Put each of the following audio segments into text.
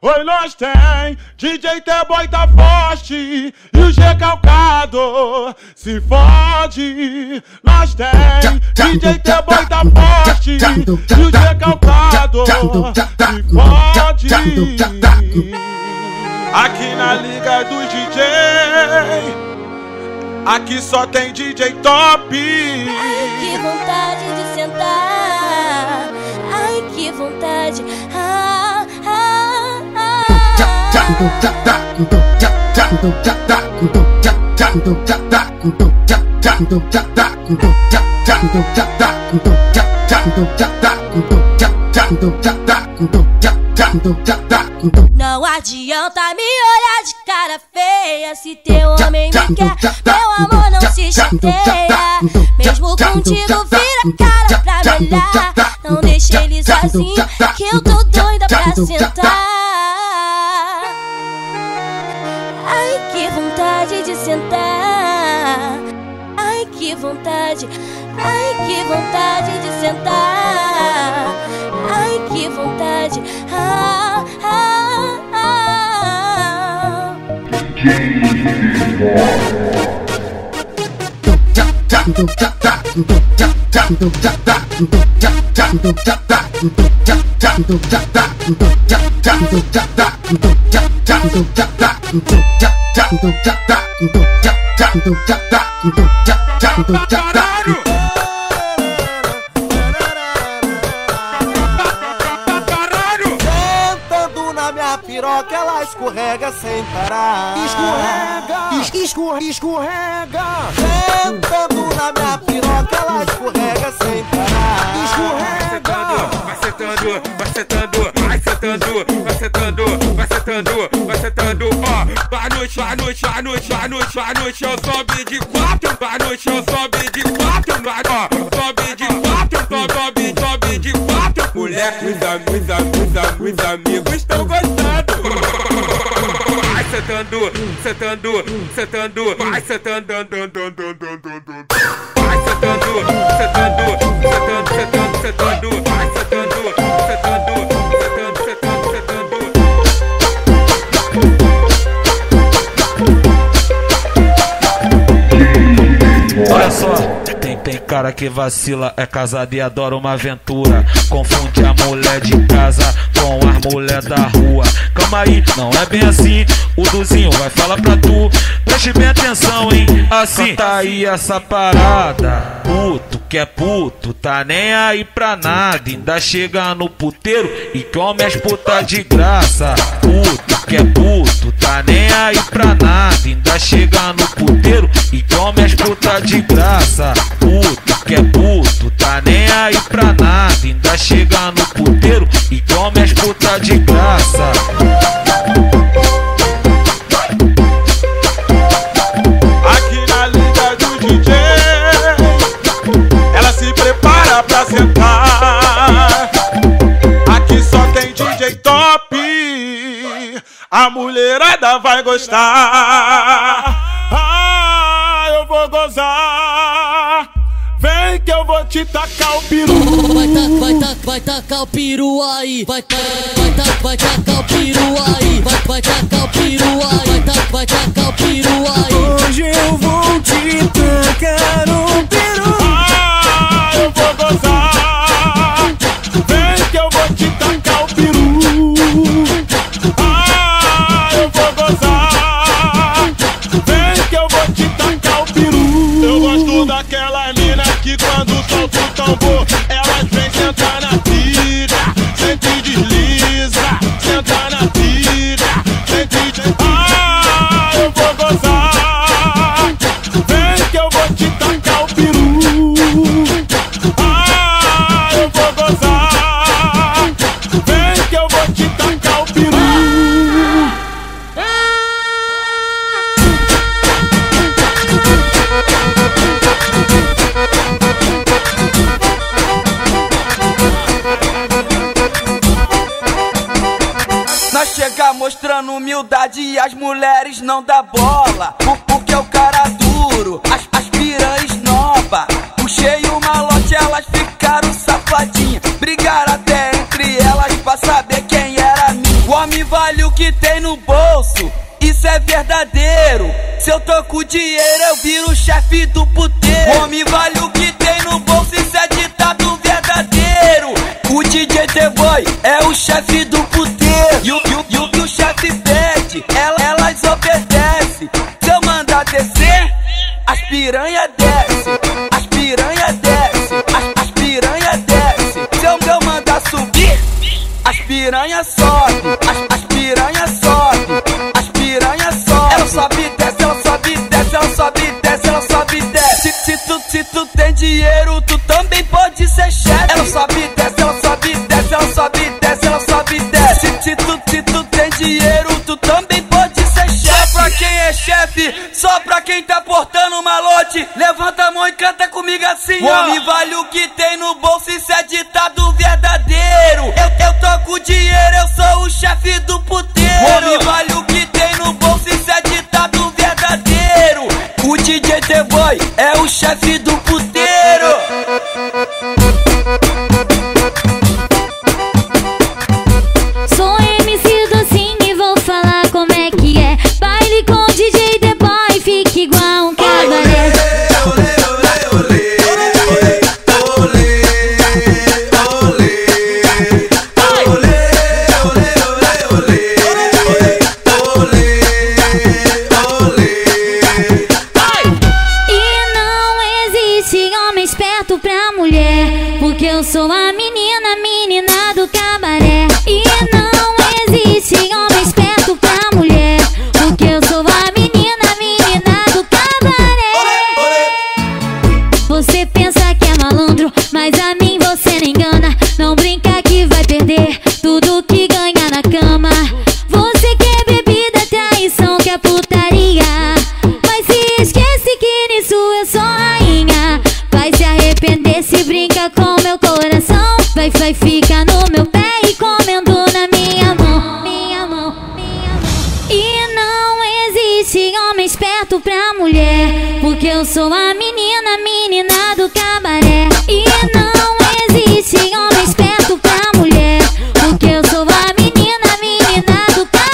Oi, nós tem DJ T-Boy tá forte e o G Calcado se fode. Nós tem DJ T-Boy tá forte e o G Calcado se fode. Aqui na Liga dos DJ, aqui só tem DJ top. Ai, que vontade de sentar. Ai, que vontade. Não adianta me olhar de cara feia. Se teu homem me quer, meu amor não se chateia. Mesmo contigo vira cara pra me olhar. Não deixa ele sozinho, que eu tô doida pra sentar. Ai, que vontade de sentar. Ai, que vontade. Ai, que vontade de sentar. Ai, que vontade. Sentando na minha piroca, ela escorrega sem parar. Escorrega. Sentando na minha piroca, ela escorrega sem parar. Vai sentando, ó. Vai no chão, sobe de quatro. Vai no chão, sobe de quatro. Ó, sobe de quatro. Mulher, os amigos estão gostando. Vai sentando. Vai sentando. Olha só, tem cara que vacila, é casado e adora uma aventura. Confunde a mulher de casa com as mulher da rua. Calma aí, não é bem assim. O Duzinho vai falar pra tu, preste bem atenção, hein. Assim tá aí essa parada. Puto que é puto, tá nem aí pra nada. Ainda chega no puteiro e come as putas de graça. Puto que é puto, tá nem aí pra nada. Ainda chega no puteiro e come as putas de graça. Puto que é puto, tá nem aí pra nada. Ainda chega no puteiro e come as putas de graça. Aqui na Liga do DJ, ela se prepara pra sentar. Aqui só tem DJ top, a mulherada vai gostar. Eu vou gozar, vem que eu vou te tacar o peru. Vai tacar o peru aí. Vai tacar o peru aí. Vai tacar o peru aí. Vai tacar o peru aí. Hoje eu vou te tacar um peru. Eu vou gozar, vem que eu vou te tacar o peru. Eu vou gozar, vem que eu vou te tacar o peru. Eu gosto daquela mina que quando solta o tambor, elas vem sentar na pica, sente e desliza, senta na pica, sente e desliza. Eu vou gozar, vem que eu vou te tacar o peru. Eu vou gozar, vem que eu vou te tacar o peru. Nós chega mostrando humildade e as mulheres não dá bola. Porque é o cara duro, as piranhas nova. Puxei o malote, elas ficaram safadinhas. Brigaram até entre elas pra saber quem era mim. O homem vale o que tem no bolso, isso é verdadeiro. Se eu tô com dinheiro, eu viro o chefe do puteiro. Homem vale o que tem no bolso, isso é ditado verdadeiro. O DJ T-Boy é o chefe do puteiro. E o que o chefe pede, elas obedecem. Se eu mandar descer, as piranha desce. As piranha desce. As piranha desce. Se eu mandar subir, as piranha sobe. As piranha sobe. As piranha sobe. Ela sobe e desce, ela sobe e desce, ela sobe e desce, ela sobe e desce. Se tu tem dinheiro, tu também pode ser chefe. Ela sobe e desce, ela sobe e desce, ela sobe e desce, ela sobe e desce. Se tu tem dinheiro, tu também pode ser chefe. Só pra quem é chefe, só pra quem tá portando malote, levanta a mão e canta comigo assim, ó. Homem vale o que tem no bolso, isso é ditado verdadeiro. Eu tô com dinheiro, eu sou o chefe do puteiro. Homem vale o que tem no bolso, isso é ditado verdadeiro. O DJ T-Boy é o chefe do puteiro. Sou MC Docinho e vou falar como é que é. Baile com DJ T-Boy, fica igual um cabaré. E não existe homem esperto pra mulher, porque eu sou a menina do cabaré. E não existe homem esperto pra mulher, porque eu sou a menina do cabaré. Você pensa que é malandro, mas a mim você não engana. Não brinca que vai perder tudo que ganha na cama. Você quer bebida, traição, quer putaria, mas se esquece que nisso eu sou rainha. Vai se arrepender se brinca com meu coração. Vai ficar no meu pé e comendo na minha mão. Minha mão, minha mão. E não existe homem esperto pra mulher, porque eu sou a menina do cabaré. E não existe homem esperto pra mulher, porque eu sou a menina do cabaré.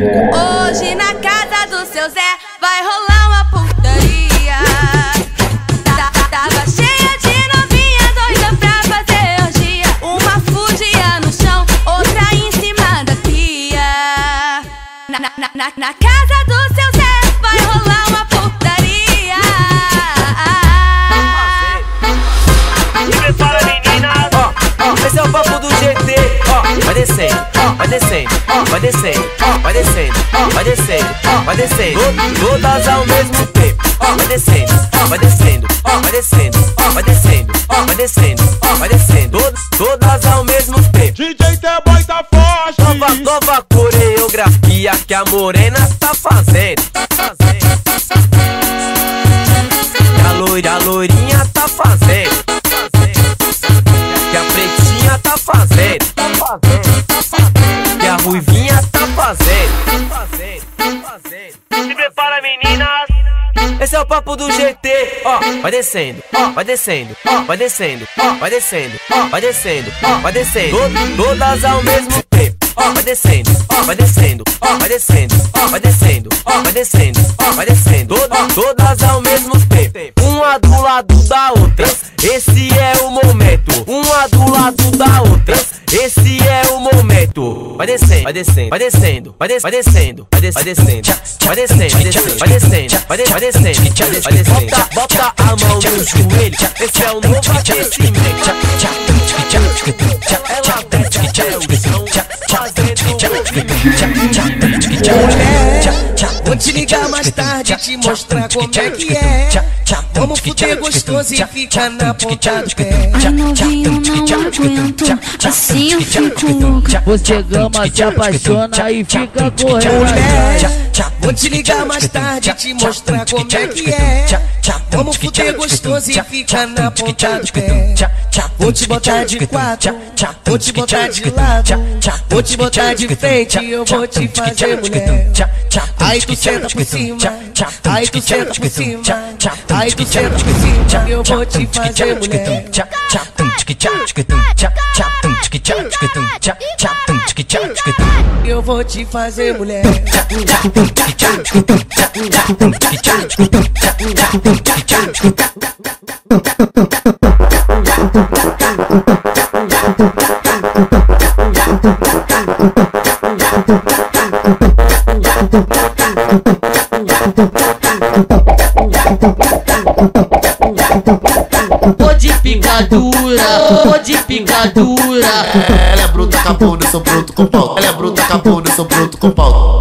Hoje na casa do seu Zé vai rolar uma putaria. Tava cheia de novinha doida pra fazer orgia. Uma fugia no chão, outra em cima da pia. Na casa do seu Zé vai rolar uma putaria. Se prepara, menina. Esse é o papo do GT. Vai descendo, vai descendo, vai descendo, vai descendo, vai descendo, vai descendo. Todas ao mesmo tempo. Vai descendo, vai descendo, vai descendo, vai descendo, vai descendo, vai descendo. Todas ao mesmo tempo. DJ T-Boy tá forte. Nova coreografia que a morena tá fazendo. Que a loirinha tá fazendo. Que a pretinha tá fazendo. Que a ruivinha tá fazendo. Se prepara, meninas. Esse é o papo do GT. Vai descendo, vai descendo, vai descendo, vai descendo, vai descendo, vai descendo. Todas ao mesmo tempo. Vai descendo, vai descendo, vai descendo, vai descendo, vai descendo, vai descendo. Todas ao mesmo tempo. Uma do lado da outra. Esse é o momento. Uma do lado da outra. Esse é o momento. Vai descendo, vai descendo, vai descendo, vai descendo, vai descendo, vai descendo, vai descendo, vai descendo, vai descendo. Bota a mão no joelho. Esse é o novo aquecimento. Ela desce até o chão, fazendo Vou te ligar mais tarde e te mostrar como é que é. Vamos fuder gostoso e fica na ponta do pé. Ai, novinho, não aguento, assim eu fico louca. Você gama, se apaixona e fica correndo. Vou te ligar mais tarde e te mostrar como é que é. Vamos fuder gostoso e fica na ponta do pé. Vou te botar de quatro, vou te botar de lado, vou te botar de frente e eu vou te fazer mulher. Aí tu senta por cima, aí tu senta por cima, aí tu senta por cima e eu vou te fazer mulher. Eu vou te fazer mulher. Pode picadura, pode picadura. Ela é bruta com a bunda, eu sou bruto com pau. Ela é bruta com a bunda, eu sou bruto com pau.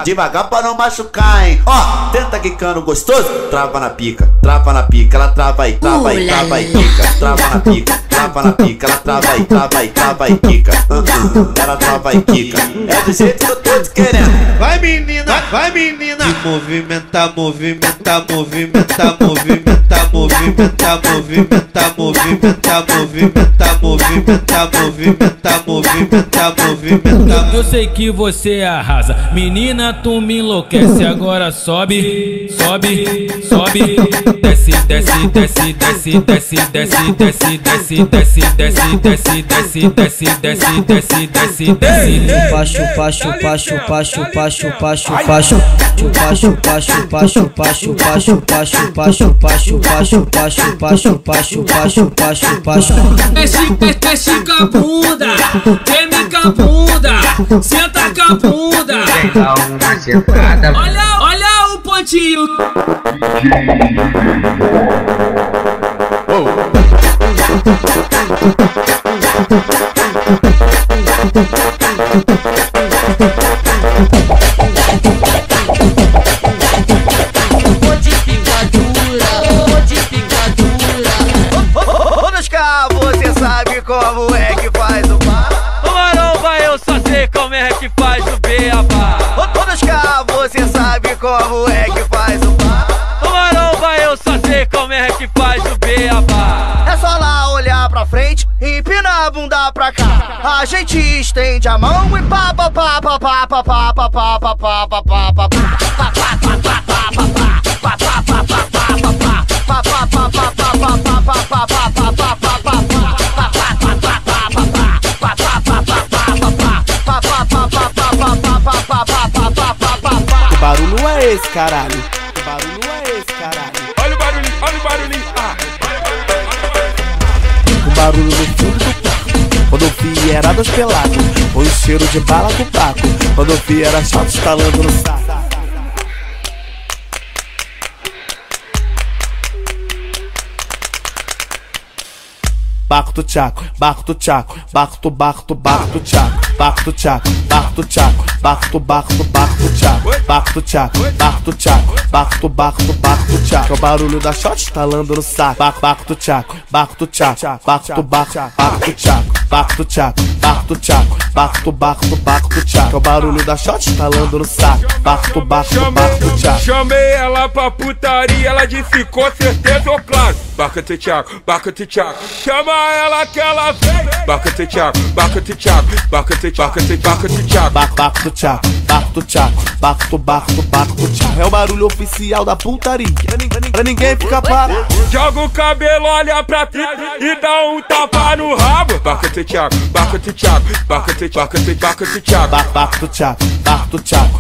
Devagar pra não machucar, hein. Ó, tenta quicando gostoso. Trava na pica, ela trava aí, trava aí, trava aí, quica. Trava na pica, ela trava aí, trava aí, quica. Ela trava aí, quica. É do jeito que eu tô te querendo. Vai menina, vai menina. E movimenta, movimenta, movimenta, movimenta, movimenta, movimenta, movimenta, movimenta, movimenta, movimenta, movimenta, movimenta. Eu sei que você arrasa, menina, tu me enlouquece. Agora sobe, sobe, sobe. Desce, desce, desce, desce, desce, desce, desce, desce, desce, desce, desce, desce, desce, desce, desce, desce, desce. Pacho, pacho, pacho, pacho, pacho, pacho, pacho. Pacho, pacho, pacho, pacho, pacho, pacho, pacho, pacho, pacho, pacho, pacho, pacho, pacho, pacho, pacho. Mexe com a bunda, treme com a bunda, senta com a bunda. Dá uma sentada. Olha o pontinho. Você sabe como é que faz o bar? Ô maromba, eu só sei como é que faz o beabá. Todos cá, você sabe como é que faz o bar? Ô maromba, eu só sei como é que faz o beabá. É só lá olhar pra frente e empinar a bunda pra cá. A gente estende a mão e pá pá pá pá pá pá pá pá pá pá pá pá pá pá. Que barulho é esse, caralho? Que barulho é esse, caralho? Olha o barulhinho, olha o barulhinho. O barulho no fundo do quarto. Quando eu vi era das peladas. Foi o cheiro de bala com taco. Quando eu vi era chato estalando no saco. Barco do Tchaco, barco do Tchaco, barco do Tchaco, barco do Tchaco, barco do Tchaco, barco do Tchaco, barco do Tchaco, barco do Tchaco, barco do Tchaco, barco do Tchaco. É o barulho da shot estalando no saco. Barco do Tchaco, barco do Tchaco, barco do Tchaco, barco do Tchaco, barco do Tchaco, barco do Tchaco. É o barulho da shot estalando no saco. Barco do Tchaco. Chamei ela pra putaria, ela disse com certeza ou claro. Barco do Tchaco, barco do Tchaco. Chama ela que ela vem. Barco do Tchaco, barco do Tchaco, barco do Tchaco, barco do Tchaco. Barco do Tchaco, barco do Tchaco, barco do Tchaco. É o barulho oficial da putaria. Pra ninguém ficar parado. Joga o cabelo, olha pra trás e dá um tapa no rabo. Barco do Tchaco, barco do Tchaco, barco do Tchaco, barco do Tchaco. Barco do Tchaco, barco do Tchaco,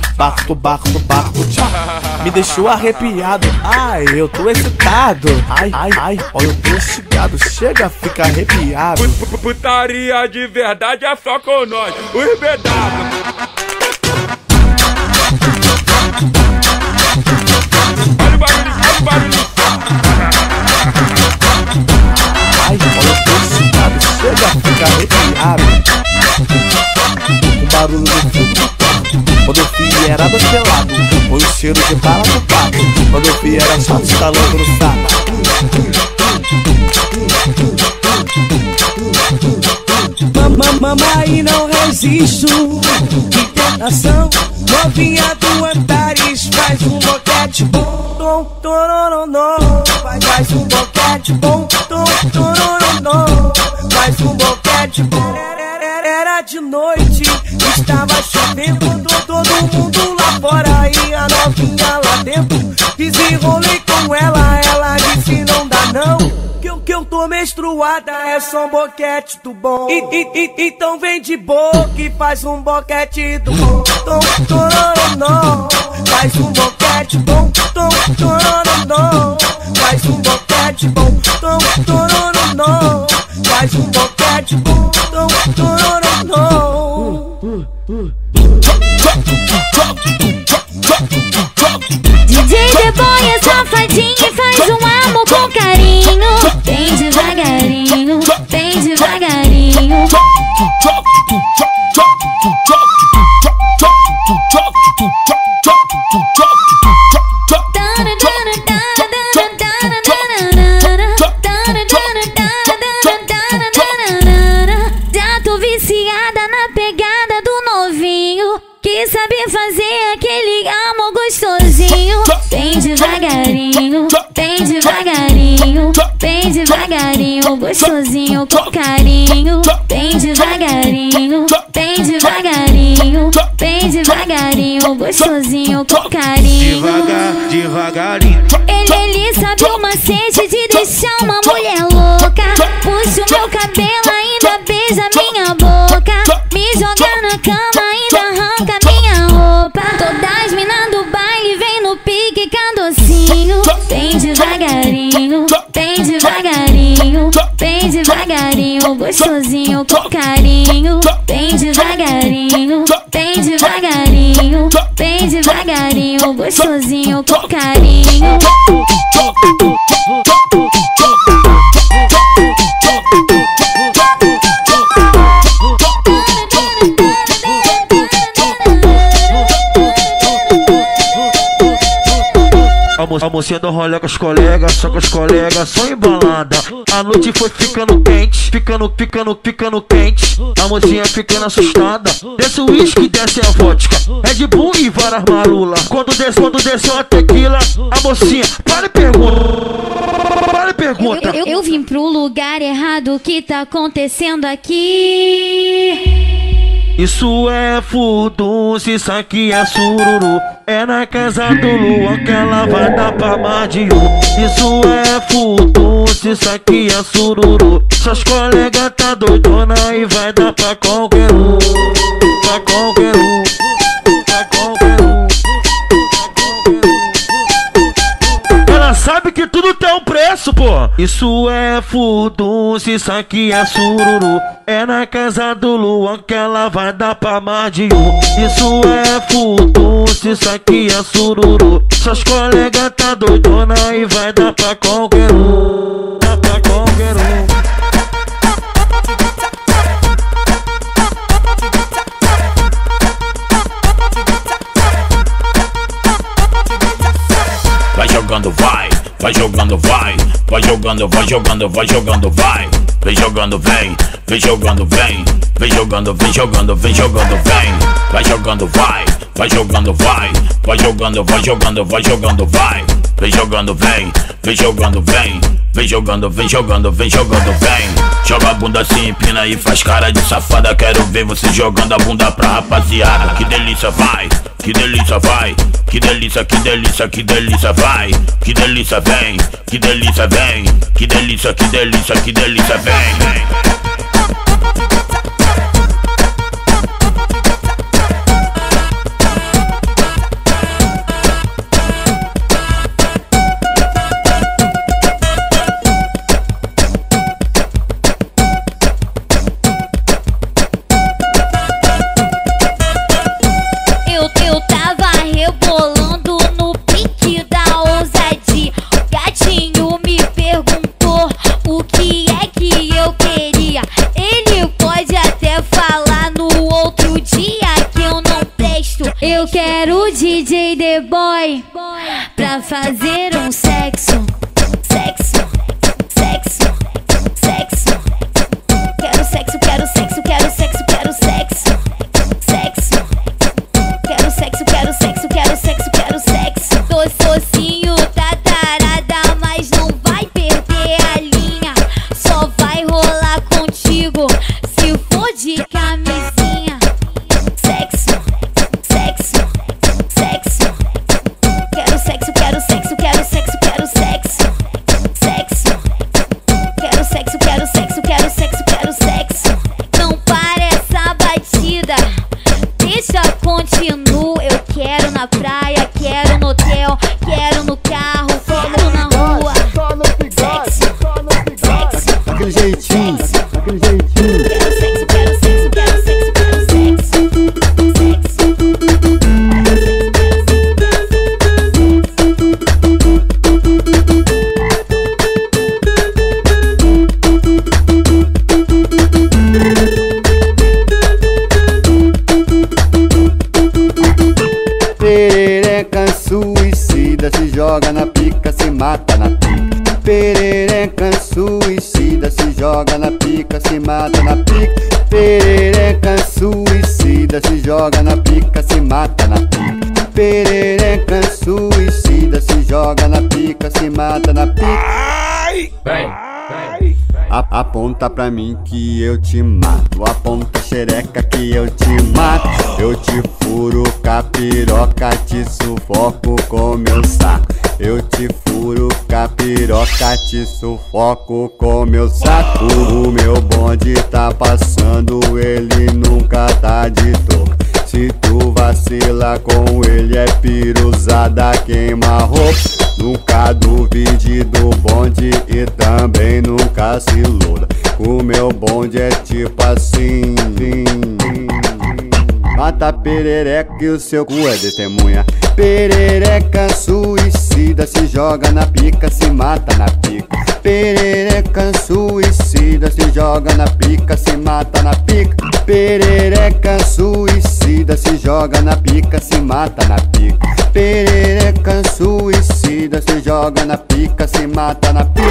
barco do Tchaco. Me deixou arrepiado. Ai, eu tô excitado. Ai, ó, eu tô instigado. Chega, fica arrepiado. Putaria de verdade é só com nós, os BW. Olha o barulho, olha o barulho. Ai, ó, eu tô excitado. Chega, fica arrepiado. O barulho do fundo. Quando o fio era docelado, foi o cheiro de bala do pato. Quando o fio era chato, estalando no saco. Mamãe, não resisto, que tentação. Novinha do Antares, faz um boquete bom, tom, torororó. Faz um boquete bom, tom, torororó. Faz um boquete bom. Era de noite, estava chovendo, todo mundo lá fora e a novinha lá dentro. Desenrolei com ela, ela disse não dá não, que eu tô menstruada, é só um boquete do bom. Então vem de boca e faz um boquete do bom, tom, torororó. Faz um boquete bom, tom, torororó. Faz um boquete bom, tom, torororó. Faz um boquete bom, tom, torororó. DJ depõe a safadinha e faz um amor com carinho. Bem devagarinho, bem devagarinho. Já tô viciada na pegada do novinho, que sabe fazer aquele amor gostosinho. Bem devagarinho, bem devagarinho, bem devagarinho, gostosinho com carinho. Bem devagarinho, bem devagarinho, bem devagarinho, gostosinho com carinho. Devagar, devagarinho. Ele sabe o macete de deixar uma mulher louca. Puxa o meu cabelo, ainda beija minha boca. Me joga na cama, ainda arranca minha roupa. Todas as minas do baile vem no pique candocinho. Bem devagarinho, bem devagarinho, bem devagarinho, gostosinho com carinho. Bem devagarinho, bem devagarinho, bem devagarinho, gostosinho com carinho. A mocinha do rolê com os colegas, só com os colegas, só embalada. A noite foi ficando quente, ficando quente. A mocinha ficando assustada. Desce o uísque, desce a vodka, Red Bull e várias marula. Quando desceu a tequila, a mocinha para e pergunta. Eu vim pro lugar errado, o que tá acontecendo aqui? Isso é furdunço, isso aqui é sururu. É na casa do Luan que ela vai dar pra mais de um. Isso é furdunço, isso aqui é sururu. Seus colegas tá doidona e vai dar pra qualquer um. Pra qualquer um. Pra qualquer um. Ela sabe que tudo tem um preço, pô. Isso é furdunço, isso aqui é sururu. É na casa do Luan que ela vai dar pra mais de um. Isso é furdunço, isso aqui é sururu. Seus colegas tá doidona e vai dar pra qualquer um. Dá pra qualquer um. Vai jogando, vai, vai jogando, vai, vai jogando, vai jogando, vai jogando, vai. Vem jogando, vem, vem jogando, vem, vem jogando, vem jogando, vem jogando, vem. Vai jogando, vai, vai jogando, vai, vai jogando, vai jogando, vai jogando, vai. Vem jogando, vem, vem jogando, vem, vem jogando, vem jogando, vem jogando, vem. Joga a bunda assim, empina e faz cara de safada. Quero ver você jogando a bunda pra rapaziada. Que delícia, vai, que delícia, vai, que delícia, que delícia, que delícia, vai. Que delícia, vem, que delícia, vem, que delícia, que delícia, que delícia, vem. Eu tava rebolando no pique da ousadia. O gatinho me perguntou o que é que eu queria. Ele pode até falar no outro dia que eu não presto. Eu quero o DJ The Boy pra fazer um sexo. Sexo, sexo, sexo. Quero sexo, quero sexo, quero sexo, quero sexo. Sexo. Quero sexo, quero sexo, quero sexo, quero sexo. Tô sozinho, tá tarada, mas não vai perder a linha. Só vai rolar contigo se for de camisinha. Sexo, sexo, sexo. Quero sexo, quero sexo, quero sexo, quero sexo. Sexo. Quero sexo, quero sexo, quero sexo, quero sexo. Não para essa batida, deixa continuo. Eu quero na praia, quero no hotel, quero no carro, quero na rua. Sexo, sexo, daquele jeitinho, daquele jeitinho. Quero sexo, quero sexo, quero sexo, quero sexo. Perereca suicida, se joga na pica, se mata na pica. Perereca suicida, se joga na pica, se mata na pica. Perereca suicida, se joga na pica, se mata na pica. Perereca suicida, se joga na pica, se mata na pica. Aponta pra mim que eu te mato. Aponta xereca que eu te mato. Eu te furo com a piroca, te sufoco com meu saco. Eu te furo com a piroca, te sufoco com meu saco. O meu bonde tá passando, ele nunca tá de toca. Se tu vacila com ele é piruzada, queima roupa. Nunca duvide do bonde e também nunca se iluda. O meu bonde é tipo assim. Mata perereca e o seu cu é testemunha. Perereca suicida, se joga na pica, se mata na pica. Perereca suicida, se joga na pica, se mata na pica. Perereca suicida, se joga na pica, se mata na pica. Perereca suicida, se joga na pica, se mata na pica.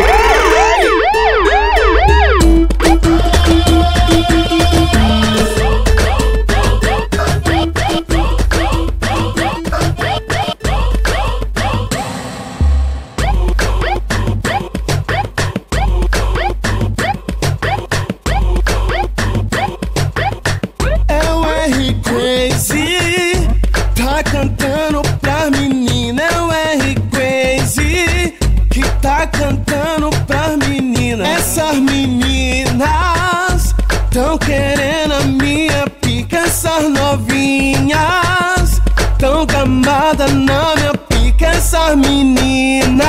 É o R Crazy, tá cantando pra menina. É o R Crazy, que tá cantando pra menina. Essas meninas tão querendo a minha pica. Essas novinhas tão gamadas na minha pica. Essas meninas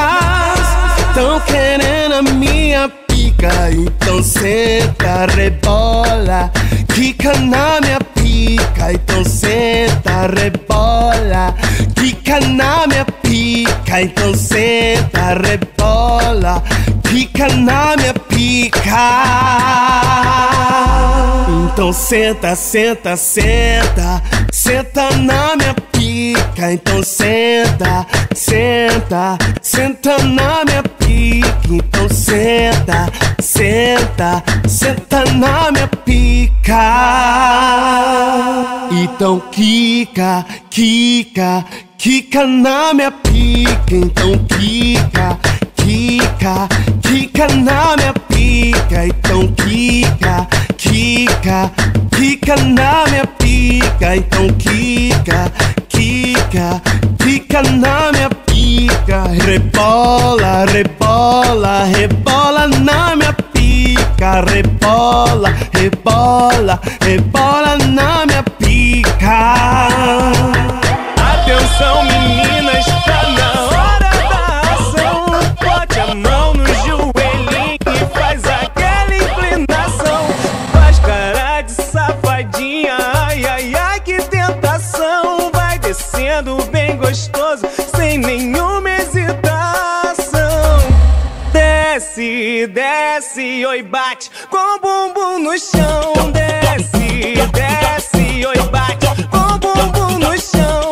tão querendo a minha pica. Então senta, rebola, quica na minha pica. Então senta, rebola, quica na minha pica. Então senta, rebola, quica na minha pica. Então senta, senta, senta, senta na minha pica. Então senta, senta, senta na minha pica. Então senta, senta, senta na minha pica. Então quica, quica, quica na minha pica. Então quica, quica, quica na minha pica. Então quica, quica, quica na minha pica. Então quica, quica, quica na minha pica. Rebola, rebola, rebola na minha pica. Rebola, rebola, rebola na minha pica. Atenção meninas, tá na hora da ação. Bote a mão no joelhinho e faz aquela inclinação. Faz cara de safadinha, ai, ai, ai, que tentação. Vai descendo bem gostoso, sem nenhuma hesitação. Desce, desce, oi, bate com o bumbum no chão. Desce, desce, oi, bate com o bumbum no chão.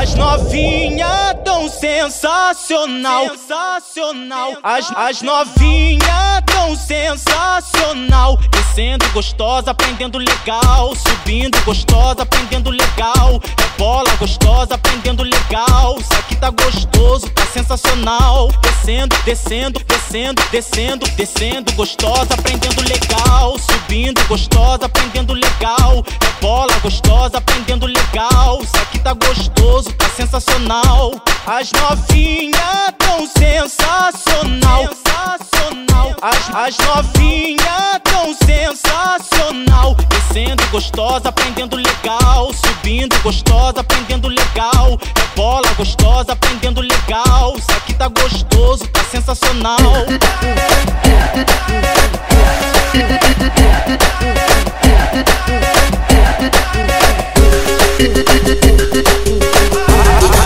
As novinha tão sensacional, sensacional. As novinha tão sensacional. Descendo gostosa, aprendendo legal. Subindo gostosa, aprendendo legal. Rebola gostosa, aprendendo legal. Isso aqui tá gostoso, tá sensacional. Descendo, descendo, descendo, descendo, descendo gostosa, aprendendo legal. Subindo gostosa, aprendendo legal. Rebola gostosa, aprendendo legal. Isso aqui tá gostoso, tá sensacional. As novinha tão sensacional, sensacional. As novinha tão sensacional. Descendo gostosa, aprendendo legal. Subindo gostosa, aprendendo legal. Rebola gostosa, aprendendo legal. Isso aqui tá gostoso, tá sensacional.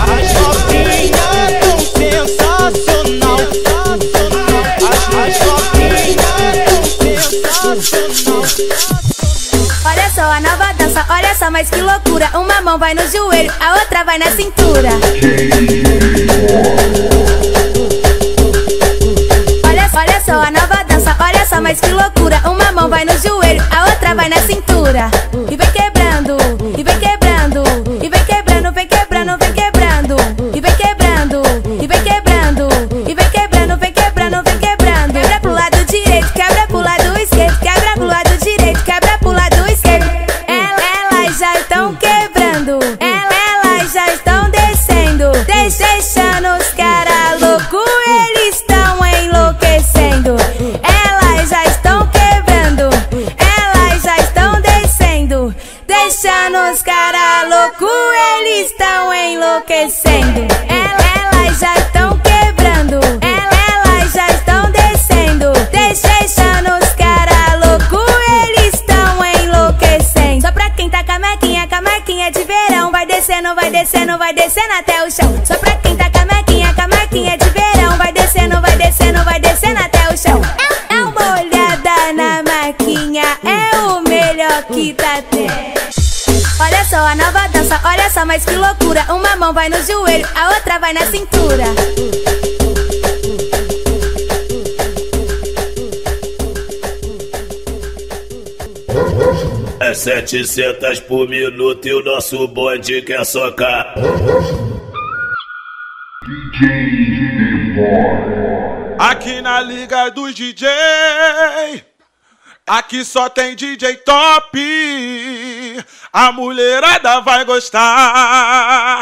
As novinha tão sensacional. As novinha tão sensacional. Olha só a nova dança, olha só, mas que loucura. Uma mão vai no joelho, a outra vai na cintura. Olha só a nova dança, olha só, mas que loucura. Uma mão vai no joelho, a outra vai na cintura. E vem quebrando, e vem quebrando, e vem quebrando, vem quebrando, vem quebrando. E vem quebrando, e vem quebrando, e vem quebrando, vem quebrando, vem quebrando. Quebra pro lado direito, quebra pro lado esquerdo, quebra pro lado direito, quebra pro lado esquerdo. Elas já estão quebrando, elas já estão descendo, deixando os caras loucos, eles estão enlouquecendo. Elas já estão quebrando, elas já estão descendo, deixando os caras loucos, eles estão enlouquecendo. Elas já estão quebrando, elas já estão descendo, deixando os caras loucos, eles estão enlouquecendo. Só pra quem tá com a marquinha de verão, vai descendo, vai descendo, vai descendo até o chão. Só pra quem tá com a marquinha de verão, vai descendo, vai descendo, vai descendo até o chão. É uma olhada na marquinha, é o melhor que tá tendo. Olha só a nova dança, olha só, mas que loucura. Uma mão vai no joelho, a outra vai na cintura. É 700 por minuto e o nosso bonde quer socar. Aqui na liga dos DJ, aqui só tem DJ top. A mulherada vai gostar.